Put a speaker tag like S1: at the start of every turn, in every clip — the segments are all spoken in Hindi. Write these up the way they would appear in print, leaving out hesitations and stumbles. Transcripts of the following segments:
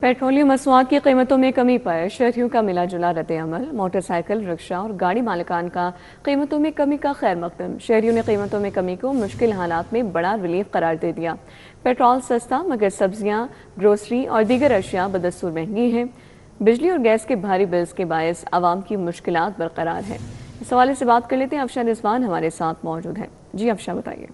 S1: पेट्रोलियम मसनूआत की कीमतों में कमी पर शहरियों का मिला जुला रद्द-ए-अमल। मोटरसाइकिल, रिक्शा और गाड़ी मालिकान का कीमतों में कमी का खैर मकदम। शहरियों ने कीमतों में कमी को मुश्किल हालात में बड़ा रिलीफ करार दे दिया। पेट्रोल सस्ता मगर सब्जियां, ग्रोसरी और दीगर अशिया बदस्तूर महंगी हैं। बिजली और गैस के भारी बिल्स के बायस आवाम की मुश्किलात बरकरार हैं। इस हवाले से बात कर लेते हैं। अफशा रिजवान हमारे साथ मौजूद हैं। जी अफशा, बताइए।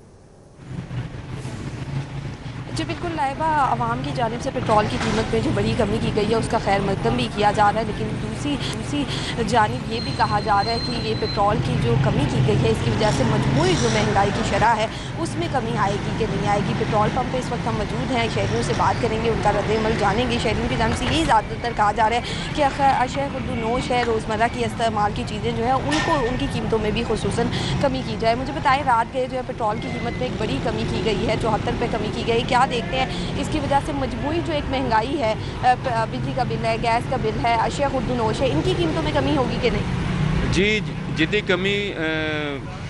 S2: जी बिल्कुल लाइबा, आवाम की जानिब से पेट्रोल की कीमत में जो बड़ी कमी की गई है उसका खैर मकदम भी किया जा रहा है, लेकिन दूसरी जानिब ये भी कहा जा रहा है कि ये पेट्रोल की जो कमी की गई है इसकी वजह से मजमूई जो महंगाई की शरह है उसमें कमी आएगी कि नहीं आएगी। पेट्रोल पंप पे इस वक्त हम मौजूद हैं, शहरियों से बात करेंगे, उनका रद्द-ए-अमल जानेंगे। शहरियों की जानिब से यही ज़्यादातर कहा जा रहा है कि अशय खुर्दनोश है, रोज़मर्रा की इस्तेमाल की चीज़ें जो है उनको उनकी कीमतों में भी खुसूसन कमी की जाए। मुझे बताएं, रात गए जो है पेट्रोल की कीमत में एक बड़ी कमी की गई है, 74 रुपये कमी की गई। क्या देखते हैं इसकी वजह से मजबूरी जो एक महंगाई है, बिजली का बिल है, गैस का बिल है, अशिया खुर्दनोश है, इनकी कीमतों में कमी होगी कि नहीं?
S3: जी, जितनी कमी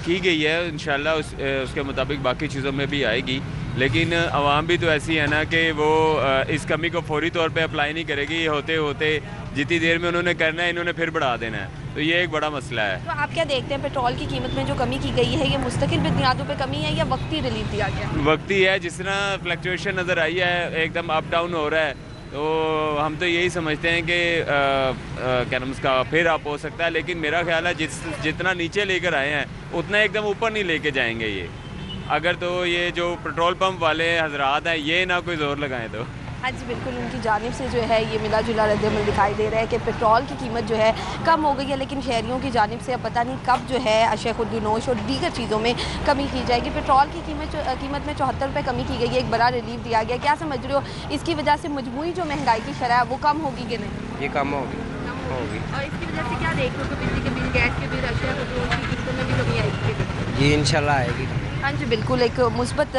S3: की गई है इंशाल्लाह उसके मुताबिक बाकी चीज़ों में भी आएगी, लेकिन आवाम भी तो ऐसी है ना कि वो इस कमी को फौरी तौर पे अप्लाई नहीं करेगी। ये होते होते जितनी देर में उन्होंने करना है इन्होंने फिर बढ़ा देना है, तो ये एक बड़ा मसला है।
S2: तो आप क्या देखते हैं, पेट्रोल की कीमत में जो कमी की गई है ये मुस्तकिल बुनियादों पे कमी है या वक्ती रिलीफ दिया गया?
S3: वक्ती है, जिस तरह फ्लक्चुएशन नज़र आई है, एकदम अप डाउन हो रहा है, तो हम तो यही समझते हैं कि क्या नाम उसका फिर अप हो सकता है, लेकिन मेरा ख्याल है जितना नीचे लेकर आए हैं उतना एकदम ऊपर नहीं लेके जाएंगे ये। अगर तो ये जो पेट्रोल पंप वाले हजरात हैं ये ना कोई ज़ोर लगाएं तो।
S2: हाँ जी बिल्कुल, उनकी जानिब से जो है ये मिला जुला रद्द-ए-अमल दिखाई दे रहा है कि पेट्रोल की कीमत जो है कम हो गई है, लेकिन शहरियों की जानिब से अब पता नहीं कब जो है अशय खुर्दनोश और दीगर चीज़ों में कमी की जाएगी। पेट्रोल की कीमत में 74 रुपये कमी की गई है, एक बड़ा रिलीफ दिया गया। क्या समझ रहे हो, इसकी वजह से मजमूई जो महंगाई की शरह है वो कम होगी कि नहीं?
S4: ये कम होगी।
S2: और इसकी वजह से क्या देख रहे हो, बिजली के बिल, गैस के बिल, अशय खुर्दनोश की कीमतों में भी कमी आएगी?
S4: ये इंशाल्लाह आएगी।
S2: हाँ जी बिल्कुल, एक मुस्बत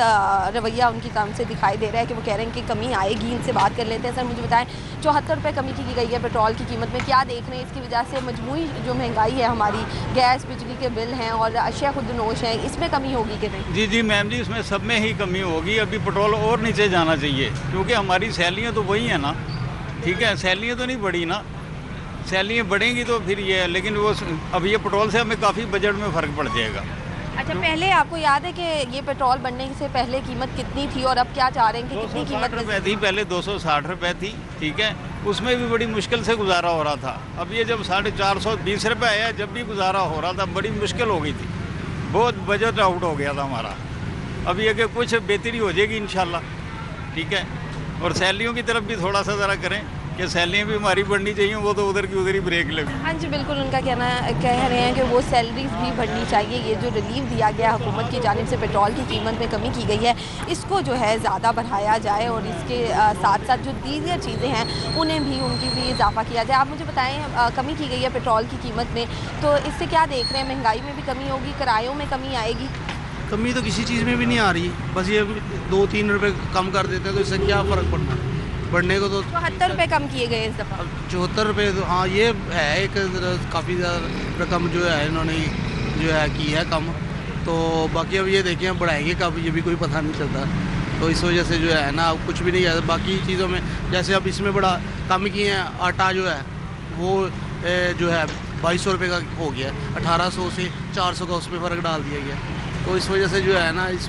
S2: रवैया उनकी काम से दिखाई दे रहा है कि वो कह रहे हैं कि कमी आएगी। इनसे बात कर लेते हैं। सर मुझे बताएं, 74 रुपये कमी की गई है पेट्रोल की कीमत में, क्या देख रहे हैं इसकी वजह से मजमूई जो महंगाई है हमारी, गैस बिजली के बिल हैं और अशिया खुर्दनोश हैं, इसमें कमी होगी कि नहीं?
S5: जी मैम जी, इसमें सब में ही कमी होगी। अभी पेट्रोल और नीचे जाना चाहिए क्योंकि हमारी सैलियाँ तो वही है ना, ठीक है, सैलियाँ तो नहीं बढ़ी ना, सैलियाँ बढ़ेंगी तो फिर ये है, लेकिन वो अब ये पेट्रोल से हमें काफ़ी बजट में फ़र्क पड़ जाएगा।
S2: अच्छा, पहले आपको याद है कि ये पेट्रोल बढ़ने से पहले कीमत कितनी थी और अब क्या चाह रहे हैं कि कितनी कीमत
S5: रुपये थी? पहले 260 रुपये थी, ठीक है, उसमें भी बड़ी मुश्किल से गुजारा हो रहा था। अब ये जब 420 रुपये आया, जब भी गुजारा हो रहा था बड़ी मुश्किल हो गई थी, बहुत बजट आउट हो गया था हमारा। अब ये कि कुछ बेहतरी हो जाएगी इंशाल्लाह, ठीक है। और सैलरियों की तरफ भी थोड़ा सा ज़रा करें कि सैलरियाँ भी हमारी बढ़नी चाहिए, वो तो उधर की उधर ही ब्रेक लगी।
S2: हाँ जी बिल्कुल, उनका कह रहे हैं कि वो सैलरीज भी बढ़नी चाहिए। ये जो रिलीफ दिया गया हुकूमत की जानिब से पेट्रोल की कीमत में कमी की गई है, इसको जो है ज़्यादा बढ़ाया जाए और इसके साथ साथ जो दीगर चीज़ें हैं उन्हें भी उनकी भी इजाफा किया जाए। आप मुझे बताएं, कमी की गई है पेट्रोल की कीमत में, तो इससे क्या देख रहे हैं, महंगाई में भी कमी होगी, किरायों में कमी आएगी?
S6: कमी तो किसी चीज़ में भी नहीं आ रही, बस ये 2-3 रुपये कम कर देते हैं तो इससे क्या फ़र्क पड़ना है, बढ़ने को तो
S2: 74 रुपये कम किए गए इस दफ़ा।
S6: 74 रुपये तो हाँ, ये है एक काफ़ी ज़्यादा रकम जो है इन्होंने जो है की है कम। तो बाकी अब ये देखें बढ़ाएंगे कब, ये भी कोई पता नहीं चलता। तो इस वजह से जो है ना अब कुछ भी नहीं है। बाकी चीज़ों में जैसे अब इसमें बड़ा कम किए हैं, आटा जो है वो जो है 2200 रुपये का हो गया, 1800 से 400 का उसमें फ़र्क डाल दिया गया। तो इस वजह से जो है ना इस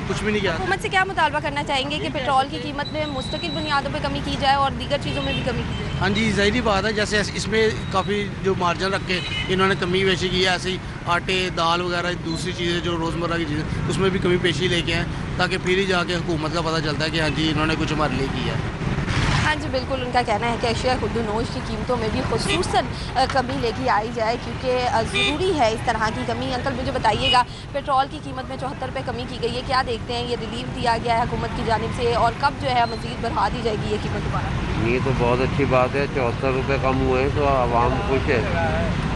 S6: कुछ भी नहीं किया।
S2: हुकूमत से क्या मुतालबा करना चाहेंगे कि पेट्रोल की कीमत में मुस्तकिल बुनियादों पे कमी की जाए और दीगर चीज़ों में भी कमी की जाए?
S6: हाँ जी, ज़ाहिरी बात है, जैसे इसमें काफ़ी जो मार्जिन रख के इन्होंने कमी पेशी की है, ऐसे ही आटे, दाल वगैरह दूसरी चीज़ें जो रोज़मर्रा की चीज़ें उसमें भी कमी पेशी लेके आए, ताकि फिर ही जाके हुकूमत का पता चलता है कि हाँ जी इन्होंने कुछ हमारे लिए किया है।
S2: हाँ जी बिल्कुल, उनका कहना है कि अशिया खुर्दनोश की कीमतों में भी खुसूसन कमी लेके आई जाए क्योंकि ज़रूरी है इस तरह की कमी। अंकल मुझे बताइएगा, पेट्रोल की कीमत में 74 रुपये कमी की गई है, क्या देखते हैं, ये रिलीफ दिया गया है हुकूमत की जानिब से और कब जो है मज़ीद बढ़ा दी जाएगी ये कीमत दोबारा?
S4: ये तो बहुत अच्छी बात है, 74 रुपये कम हुए हैं तो आवाम खुश है,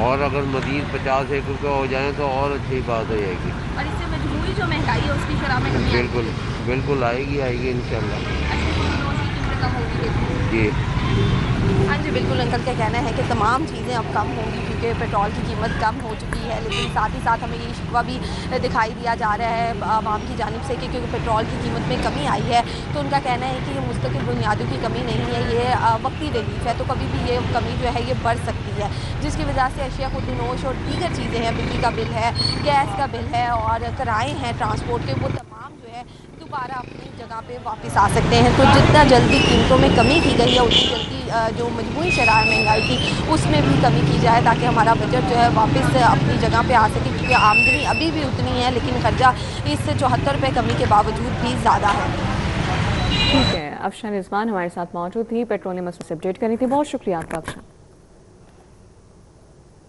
S4: और अगर मज़ीद 50-1 रुपये हो जाएँ तो और अच्छी बात हो जाएगी।
S2: और इससे मजबूरी जो महंगाई है उसकी शरह में कमी
S4: बिल्कुल आएगी इंशाल्लाह।
S2: कम होगी
S4: जी।
S2: हाँ जी, बिल्कुल अंकल का कहना है कि तमाम चीज़ें अब कम होंगी क्योंकि पेट्रोल की कीमत कम हो चुकी है, लेकिन साथ ही साथ हमें ये शिकवा भी दिखाई दिया जा रहा है आवाम की जानिब से कि क्योंकि पेट्रोल की कीमत में कमी आई है, तो उनका कहना है कि ये मुस्तकिल बुनियादों की कमी नहीं है, ये वक्ती रिलीफ है, तो कभी भी ये कमी जो है ये बढ़ सकती है, जिसकी वजह से अशिया खुदनोश और दीगर चीज़ें हैं, बिजली का बिल है, गैस का बिल है और किराए हैं ट्रांसपोर्ट के, वो तमाम जो है दोबारा अपनी जगह पे वापस आ सकते हैं। तो जितना जल्दी कीमतों में कमी की गई है उतनी जल्दी जो मजबूरी शरह महंगाई की उसमें भी कमी की जाए ताकि हमारा बजट जो है वापस अपनी जगह पे आ सके, क्योंकि आमदनी अभी भी उतनी है लेकिन खर्चा इस 74 रुपये कमी के बावजूद भी ज़्यादा है।
S1: ठीक है, अफशान रिजवान हमारे साथ मौजूद थी, पेट्रोलियम मसले से अपडेट करी थी। बहुत शुक्रिया आपका अफशान।